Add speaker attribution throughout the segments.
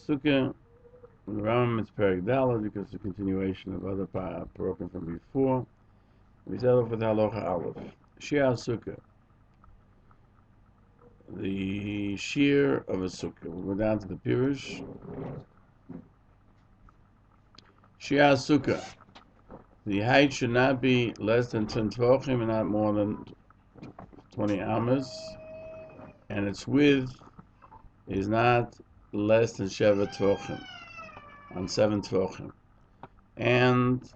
Speaker 1: Sukkah. In the Rambam, it's Perik Daled because it's a continuation of other parokim from before. We start off with Halacha Aleph. Shiur Sukkah. The shiur of a Sukkah. We'll go down to the Peirush. Shiur Sukkah. The height should not be less than 10 tefachim and not more than 20 amas. And its width is not less than 7 tefachim, on 7 tefachim. And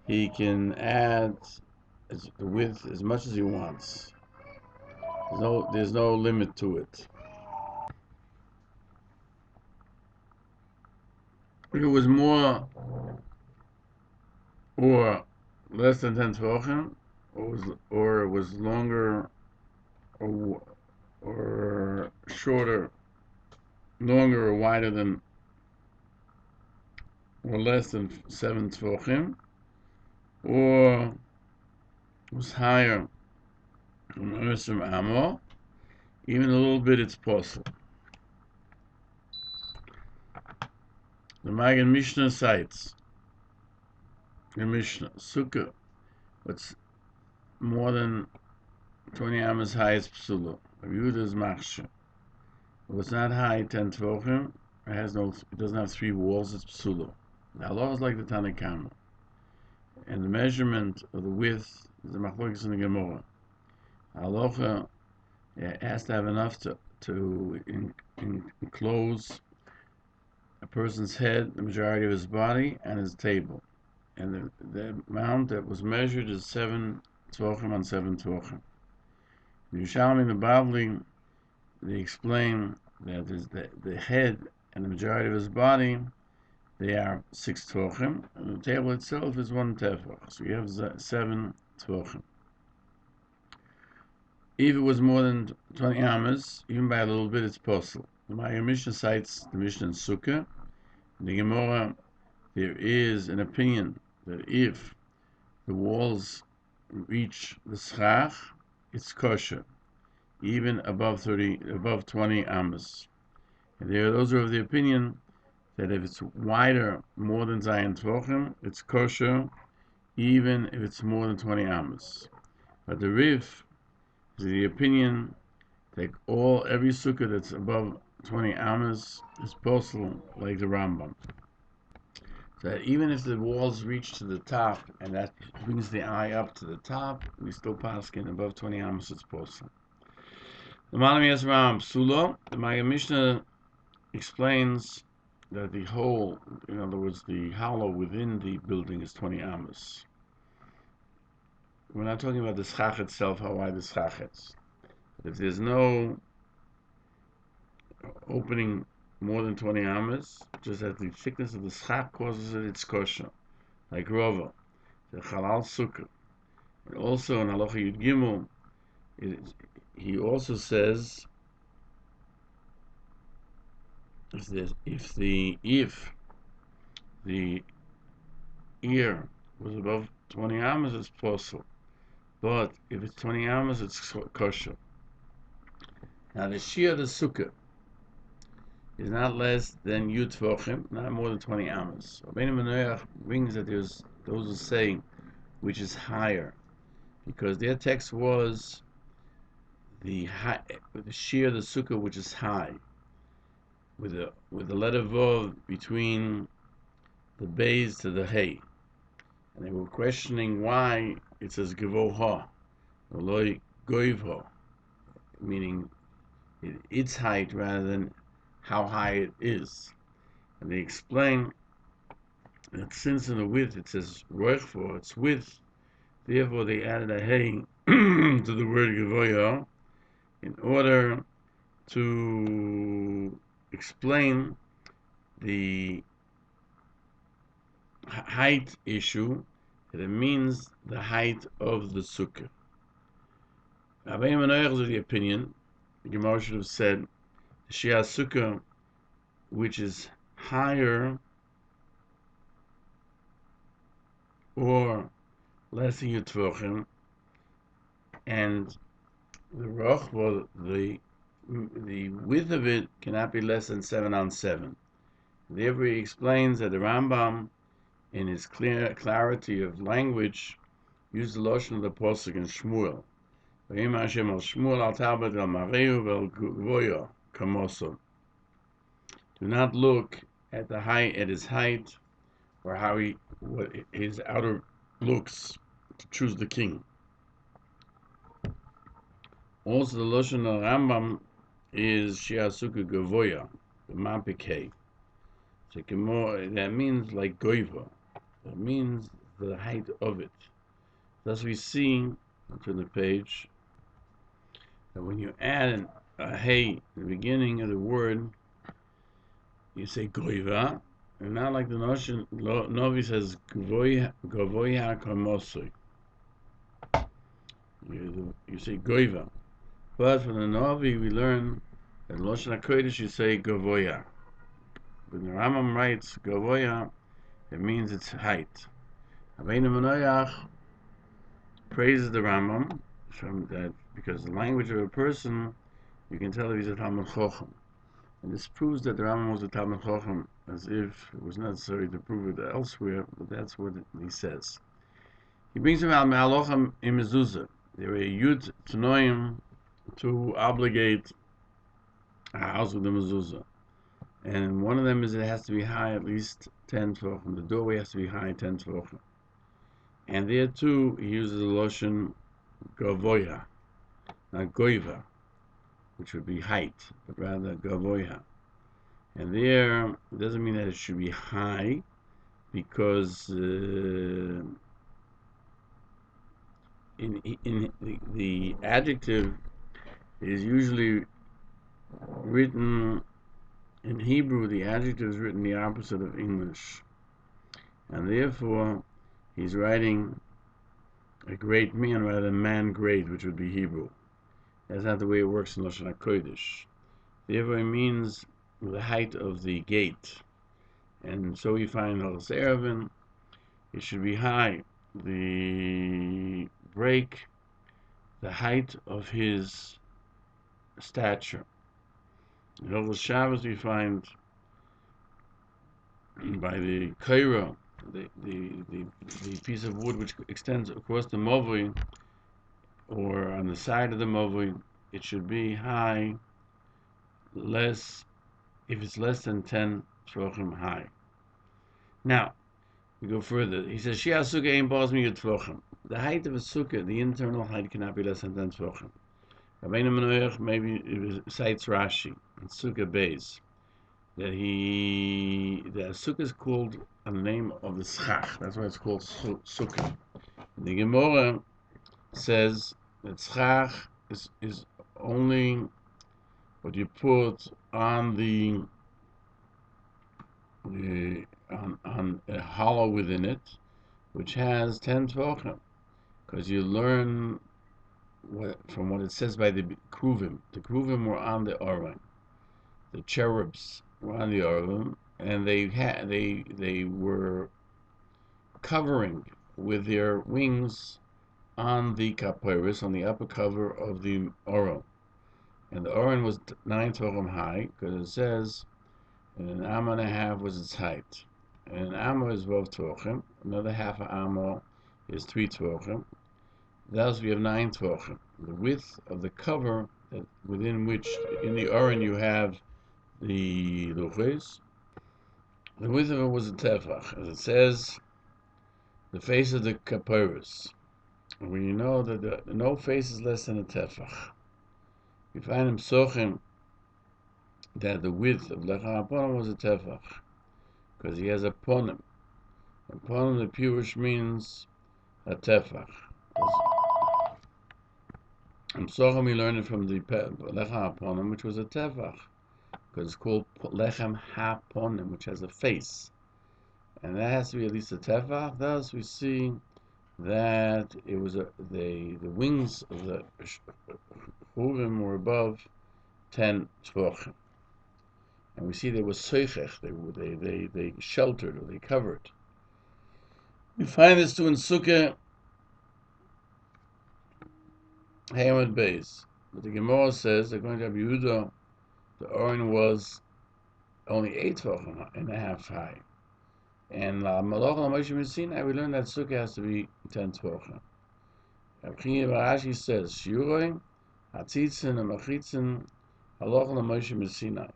Speaker 1: he can add the width as much as he wants. There's no limit to it. If it was more or less than 10 tefachim, or it was longer or shorter, longer or wider than or less than 7 tefachim, or was higher from Amo, even a little bit, it's possible. The Magen Mishnah cites the Mishnah Sukkah, what's more than 20 amas high is psula. Yehuda's machshir. What's not high, 10 tefachim, it doesn't have 3 walls, it's psula. The halacha is like the Tanakama, and the measurement of the width is the machlokes in the Gemara. Halacha has to have enough to enclose a person's head, the majority of his body, and his table. And the amount that was measured is 7 tefachim on 7 tefachim. The Yerushalmi and the Bavli, they explain that the head and the majority of his body, they are 6 tefachim, and the table itself is 1 tefach. So you have 7 tefachim. If it was more than 20 amas, even by a little bit, it's possible. The Magen Mishnah cites the Mishnah in Sukkah. In the Gemara, there is an opinion that if the walls reach the schach, it's kosher, even above 20 amas. And those are of the opinion that if it's wider, more than Zayin Tvochim, it's kosher, even if it's more than 20 amas. But the Riv is the opinion that every sukkah that's above 20 amas is possible, like the Rambam. So that even if the walls reach to the top, and that brings the eye up to the top, we still paskin above 20 amas, it's possible. The Malam Yasram Psula, the Magen Mishnah explains that the hole, in other words, the hollow within the building is 20 amas. We're not talking about the schach itself, how wide the schach is. If there's no opening more than 20 amas, just that the thickness of the schach causes it's kosher, like Rova, the Halal Sukkah. And also in Halacha Yud Gimel, he also says if the ear was above 20 amas, it's possible. But if it's 20 amas, it's kosher. Now the shiur of the Sukkah is not less than Yud Tvochim, not more than 20 amas. Rabbeinu Menoach brings that there's those who say which is higher, because their text was the shiur of the Sukkah, which is high, with the letter Vav between the bays to the hay, and they were questioning why it says Gevoha, Eloi Goivho, meaning its height rather than how high it is. And they explain that since in the width it says Roichvo, its width, therefore they added a hay to the word Gevoya in order to explain the height issue, that it means the height of the sukkah. Rabbeinu Menoach is of the opinion, the Gemara should have said, the shiur sukkah, which is higher or less than Yud Tvochim, and the rochva, the width of it cannot be less than 7 on 7. Therefore, he explains that the Rambam, in his clarity of language, used the lotion of the Pasuk in Shmuel. V'yim Hashem al Shmuel al Talbot al Mareu vel Gvoya Kamoso. Do not look at his height, or what his outer looks to choose the king. Also, the lotion of Rambam is shiur Sukkah Gvoya, the Mampikei. That means like goiva. That means the height of it. Thus we see, turn the page, that when you add a hey at the beginning of the word, you say goiva, and not like the Novi says gavoya kamosoi. You say goiva. But from the Novi we learn that Loshen HaKodesh you say gavoya. When the Rambam writes gavoya, it means its height. Rabbeinu Manoach praises the Rambam from that because the language of a person, you can tell if he's a Talmud Chochem. And this proves that the Rambam was a Talmud Chochem, as if it was necessary to prove it elsewhere, but that's what he says. He brings him out Halacha in Mezuzah. There are Yud Tanoim to obligate a house with the Mezuzah. And one of them is it has to be high at least 10 tefachim. The doorway has to be high 10 tefachim. And there too, he uses the lotion gavoya, not goiva, which would be height, but rather gavoya. And there, it doesn't mean that it should be high, because in the adjective is usually written in Hebrew. The adjective is written the opposite of English, and therefore he's writing a great man rather than man great, which would be Hebrew. That's not the way it works in Lashon HaKodesh. Therefore, it means the height of the gate, and so we find Hilchos Erevin. It should be high. The break, the height of his stature. In Hilchos Shabbos we find by the kaira, the piece of wood which extends across the mavui, or on the side of the mavui, it should be high, if it's less than 10 tefachim high. Now, we go further. He says, shiur Sukkah ein bos mi tefachim. The height of a sukkah, the internal height, cannot be less than 10 tefachim. Rabbeinu Manoach maybe cites Rashi in Sukkah Beis that the sukkah is called a name of the schach. That's why it's called sukkah. The Gemara says that schach is only what you put on on a hollow within it, which has 10 tefachim, because you learn from what it says by the kruvim. The kruvim were on the Aron. The cherubs were on the Aron, and they were covering with their wings on the kapiris, on the upper cover of the Aron. And the Aron was 9 tefachim high, because it says, and an amma and a half was its height. And an amma is 12 tefachim. Another half an amma is 3 tefachim. Thus we have 9 tefachim. The width of the cover within which, in the Aron, you have the luches. The width of it was a tefach, as it says, the face of the kapiris. And we know that no face is less than a tefach. We find in Psochim that the width of Lechem HaPonim was a tefach, because he has a ponim. And ponim, the Peirush means a tefach. In Psochim we learned it from the Lechem HaPonim, which was a tefach, because it's called Lechem HaPonim, which has a face. And that has to be at least a tefach. Thus we see that it was the wings of the chuvim were above 10 tefachim. And we see they were soichech, they sheltered, or they covered. We find this too in Sukkah Hamad Beis. But the Gemara says, according to Rabbi Yehuda, the Aron was only 8.5 high. And Machon Nesher HaGadol, we learned that Sukkah has to be 10 tefachim. Rashi says, shiur, hatzitzin, and machitzin, Halacha Moshe Sinai.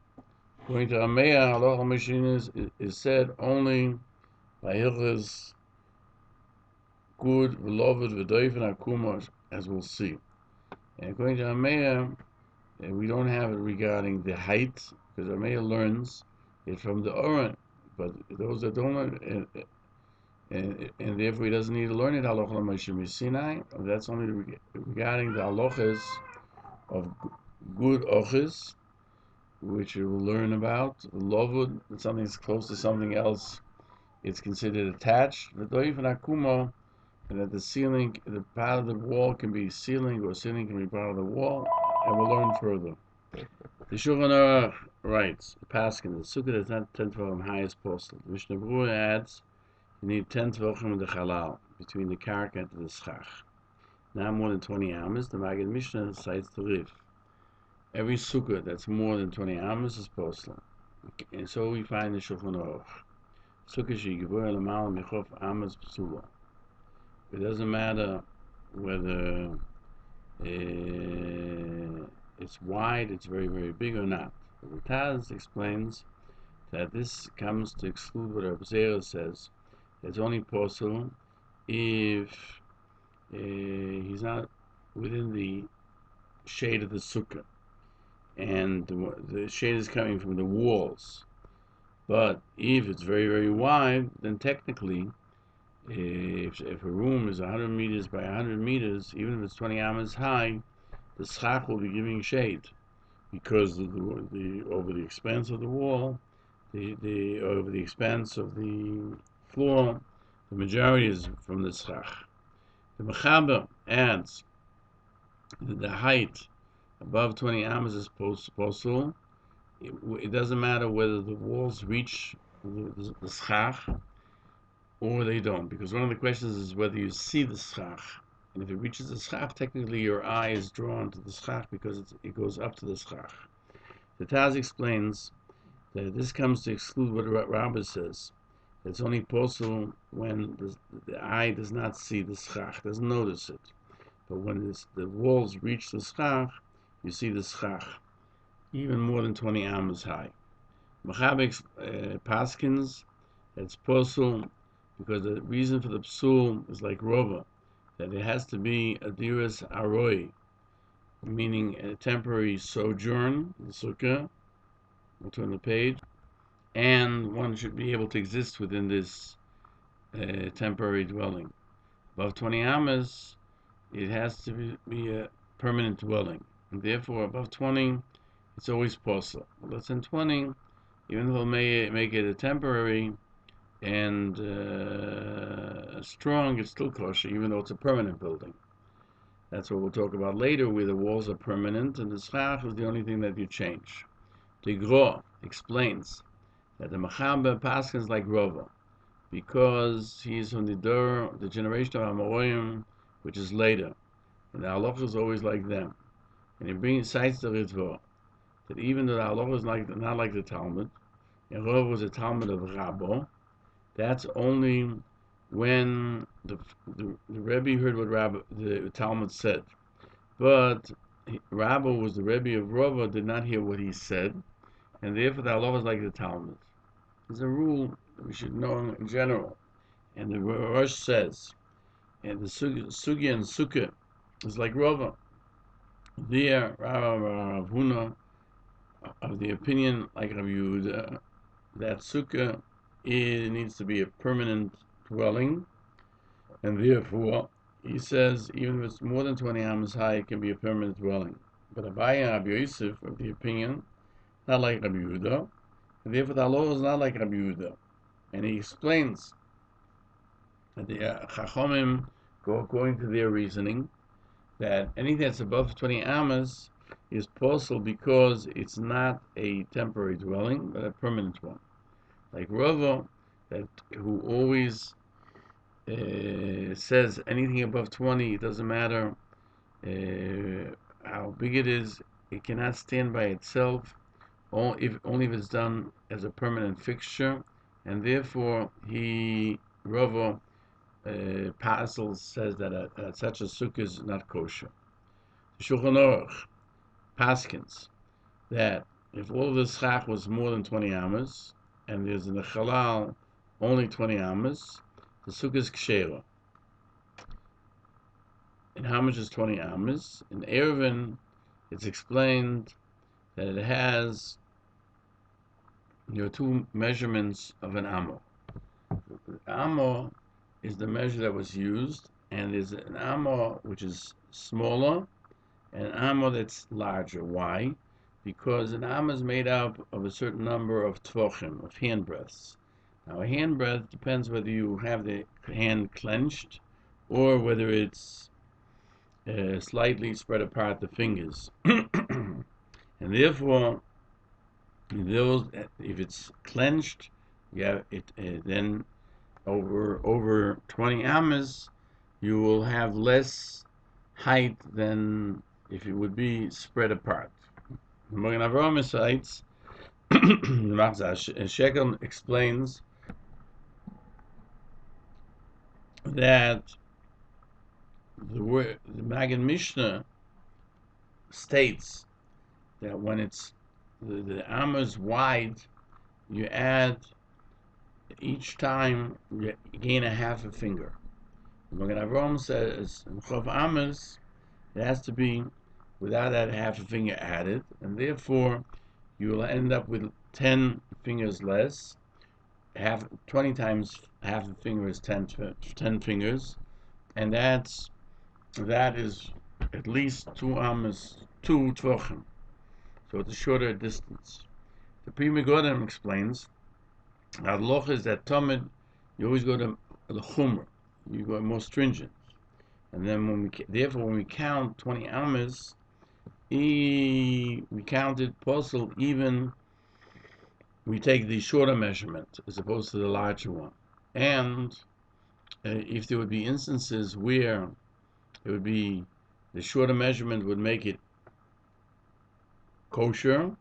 Speaker 1: According to Rae Gann, Halacha Moshe is said only by Hilchos good, V'loved, V'doif, and Akumah, as we'll see. And according to Rae Gann, we don't have it regarding the height, because Rae Gann learns it from the Oren. But those that don't learn, and therefore he doesn't need to learn it, Halacha Moshe Sinai. That's only regarding the halachas of good ochis, which we will learn about. Lovud, something's close to something else, it's considered attached. V'doif and Akumo, and that the ceiling, the part of the wall can be ceiling, or ceiling can be part of the wall, and we'll learn further. The Shulchan Aruch writes, the Paskin, the Sukkah is not 10 tefachim high as postal. The Mishnah Berurah adds, you need 10 tefachim in the halal, between the karka and the schach. Not more than 20 amas. The Maggid Mishnah cites the Rif. Every sukkah that's more than 20 amas is postal. And so we find the Shulchan Aruch. Sukkah sheyigvur l'mal michof amas psula. It doesn't matter whether it's wide, it's very, very big or not. The Taz explains that this comes to exclude what Reb Zera says. It's only possible if he's not within the shade of the sukkah, and the shade is coming from the walls. But if it's very, very wide, then technically, if a room is 100 meters by 100 meters, even if it's 20 amas high, the schach will be giving shade, because the over the expanse of the wall, the over the expanse of the floor, the majority is from the schach. The Mechaber adds that the height above 20 amas is possible. It doesn't matter whether the walls reach the schach or they don't, because one of the questions is whether you see the schach. And if it reaches the schach, technically your eye is drawn to the schach because it goes up to the schach. The Taz explains that this comes to exclude what Rambam says. It's only possible when the eye does not see the schach, doesn't notice it. But when the walls reach the schach, you see the schach, even more than 20 amas high. Mechaber paskins, it's possible because the reason for the psul is like Rova, that it has to be a diras aroi, meaning a temporary sojourn, the sukkah. We'll turn the page, and one should be able to exist within this temporary dwelling. Above 20 amas, it has to be a permanent dwelling, and therefore above 20, it's always possible. Less than 20, even though may make it a temporary and strong, it's still kosher, even though it's a permanent building. That's what we'll talk about later, where the walls are permanent and the schach is the only thing that you change. The Gro explains that the Mechaber paskins like Rova, because he's from the generation of Amorim, which is later, and the Halacha is always like them. And he cites the Ritva, that even though the Halacha is not like the Talmud, and Rova was a Talmud of Rabbo, that's only when the Rebbe heard what the Talmud said. But Rabbo was the Rebbe of Rova, did not hear what he said, and therefore the halacha is like the Talmud. There's a rule that we should know in general, and the Rosh says, and the Sugya and Sukkah is like Rova. There, Rav Huna, of the opinion like Rav Yehuda, that Sukkah needs to be a permanent dwelling, and therefore he says even if it's more than 20 amas high, it can be a permanent dwelling. But Abaye and Rabbi Yosef of the opinion, not like Rabbi Yehuda, and therefore the halacha is not like Rabbi Yehuda. And he explains that the Chachomim go according to their reasoning that anything that's above 20 amas is possible because it's not a temporary dwelling, but a permanent one. Like Rava, who always says anything above 20, it doesn't matter how big it is, it cannot stand by itself only if it's done as a permanent fixture, and therefore Rava Pasel says that such a sukkah is not kosher. Shulchan Aruch paskins that if all of the schach was more than 20 amas, and there's in the halal only 20 amas, the sukkah is kshera. And how much is 20 amas? In Eruvin, it's explained that it has two measurements of an amo. Amo is the measure that was used, and there's an amo which is smaller and an amo that's larger. Why? Because an amo is made up of a certain number of tvochim, of hand breadths. Now, a hand breadth depends whether you have the hand clenched or whether it's slightly spread apart the fingers. And therefore, if it's clenched, then over 20 amas, you will have less height than if it would be spread apart. The Magen Avraham cites, Shekel explains that the Magen Mishnah states that when it's the amas wide, you add each time you gain a half a finger. Magen Avraham says in Chav Amas it has to be without that half a finger added, and therefore you will end up with 10 fingers less. 20 times half a finger is 10 fingers, and that is at least 2 tvochim. So it's a shorter distance. The Pri Megadim explains the halacha is that Talmud, you always go to the chumrah, you go more stringent, and then when we count 20 amas, we count it possible even we take the shorter measurement as opposed to the larger one. And if there would be instances where it would be the shorter measurement would make it kosher,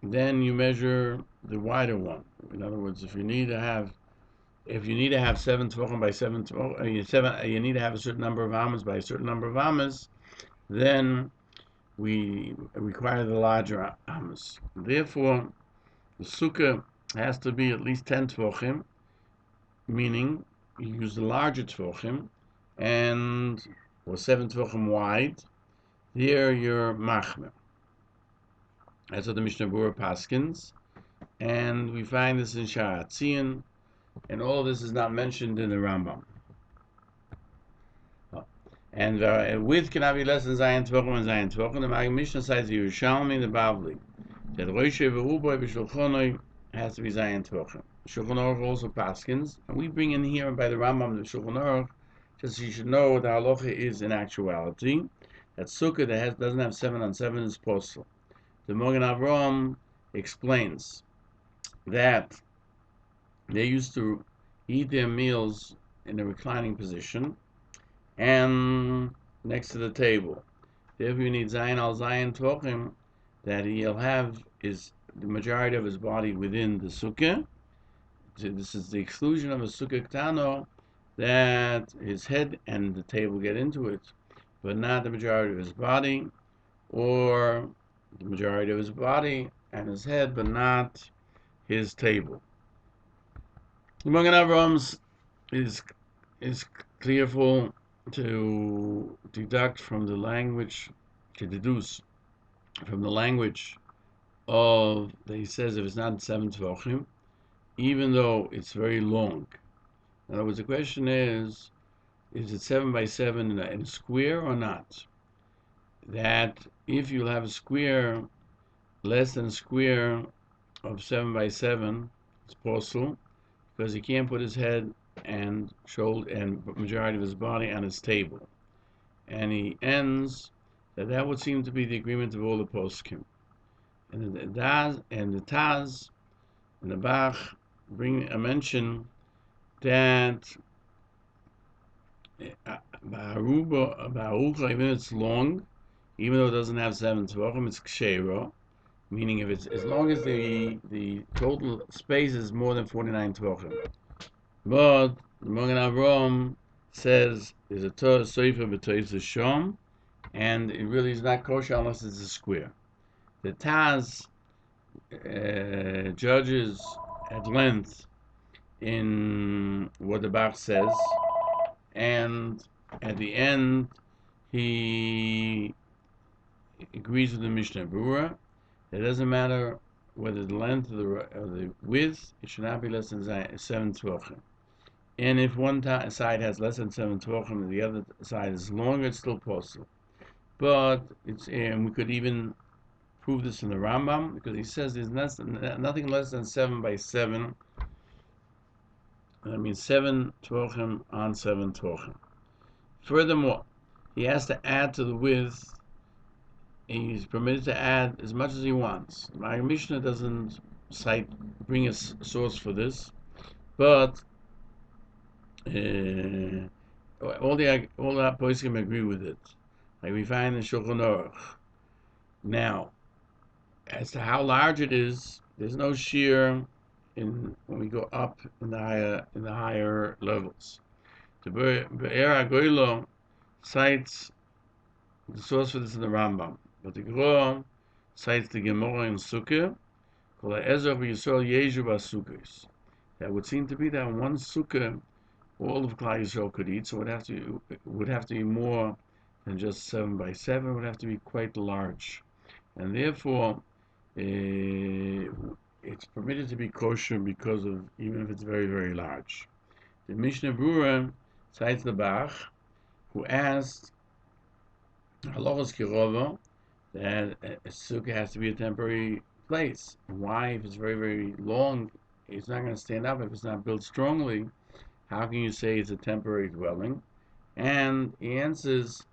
Speaker 1: then you measure the wider one. In other words, if you need to have 7 tefachim by 7 tefachim, you need to have a certain number of amas by a certain number of amas, then we require the larger amas. Therefore, the sukkah has to be at least 10 tefachim, meaning you use the larger tefachim, or 7 tefachim wide. There you're machmer. That's what the Mishnah Berurah paskins, and we find this in Sha'ar HaTziyun, and all of this is not mentioned in the Rambam. And width cannot be less than Zayin Tvochim and Zayin Tvochim. The Magen Mishnah cites the Yerushalmi, the Bavli, that Roishe v'Ruboy b'Shulchanoi has to be Zayin Tvochim. Shulchan Aruch also paskins, and we bring in here by the Rambam the Shulchan Aruch, just so you should know what the halacha is in actuality. That sukkah that doesn't have 7 on 7 is possible. The Magen Avraham explains that they used to eat their meals in a reclining position and next to the table. Therefore, you need Zayin al Zayin Tvochim, that he'll have the majority of his body within the sukkah. So this is the exclusion of a sukkah ktano, that his head and the table get into it, but not the majority of his body, or the majority of his body and his head, but not his table. The Magen Avraham is clearful to deduce from the language of that he says if it's not 7 tefachim, even though it's very long. In other words, the question is it 7 by 7 in a square or not? That if you'll have a square less than a square of 7 by 7, it's possible, because he can't put his head and shoulder and majority of his body on his table. And he ends that would seem to be the agreement of all the poskim. And the Taz and the Bach bring a mention that Ba'arucha, even though it's long, even though it doesn't have 7 tefachim, it's kshera. meaning if it's as long as the total space is more than 49 tvachim. But the Magen Avraham says there's a Torah Sefer b'Toyis Shom, and it really is not kosher unless it's a square. The Taz judges at length in what the Bach says, and at the end he agrees with the Mishnah Berurah. It doesn't matter whether the length or the width, it should not be less than 7 tvachim. And if one side has less than 7 tvachim and the other side is longer, it's still possible. But and we could even prove this in the Rambam, because he says there's nothing less than 7 by 7. That means 7 tvachim on 7 tvachim. Furthermore, he has to add to the width. He's permitted to add as much as he wants. My Mishnah doesn't bring a source for this, but all the poskim agree with it. Like we find in Shulchan Aruch. Now, as to how large it is, there's no shiur when we go up in the higher levels. The Be'er HaGoylo cites the source for this in the Rambam, but the Gro cites the Gemara in Sukkah, called Ezra Yisrael Yeshu Basukkos. That would seem to be that one sukkah all of Klal Yisrael could eat, so it would have to be more than just 7 by 7. It would have to be quite large, and therefore it's permitted to be kosher because of even if it's very, very large. The Mishnah Berurah cites the Bach, who asked Halachos Kirova that a sukkah has to be a temporary place. Why? If it's very, very long, it's not going to stand up. If it's not built strongly, how can you say it's a temporary dwelling? And he answers,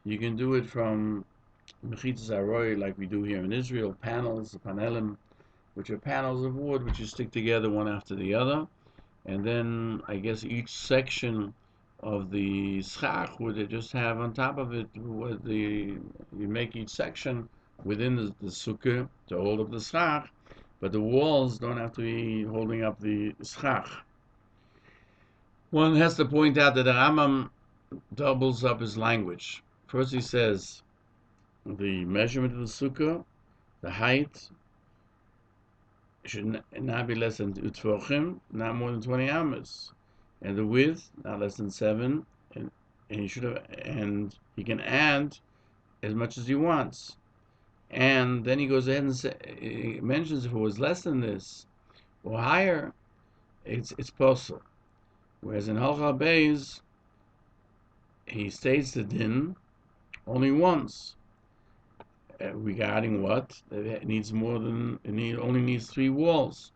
Speaker 1: you can do it from mechitzas aroy, like we do here in Israel, panels, panelim, which are panels of wood which you stick together one after the other, and then I guess each section of the schach would just have on top of it you make each section within the sukkah to hold up the schach, but the walls don't have to be holding up the schach. One has to point out that the Rambam doubles up his language. First he says the measurement of the sukkah, the height, should not be less than 2 tvachim, not more than 20 amas, and the width not less than 7, and he can add as much as he wants. And then he goes ahead and he mentions if it was less than this or higher, it's possible. Whereas in Halacha Beis, he states the din only once. Regarding what? It needs only needs 3 walls.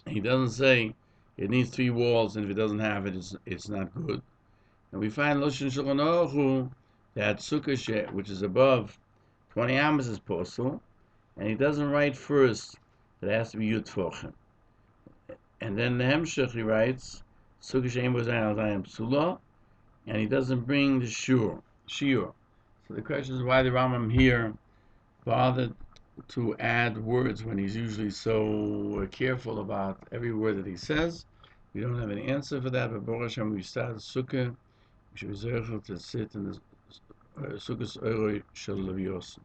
Speaker 1: He doesn't say it needs 3 walls, and if it doesn't have it, it's not good. And we find Loshen Shulchan Aruch that sukkah which is above 20 amas is possible, and he doesn't write first that it has to be yud tvachim. And then the Hemshech he writes sukkah she'ein bo zayin psula, and he doesn't bring the shiur. So the question is why the Rambam here bothered to add words when he's usually so careful about every word that he says. We don't have an answer for that, but Baruch Hashem, we start Sukkah, we should be able to sit in the Sukkah's Oroi Shel Levios.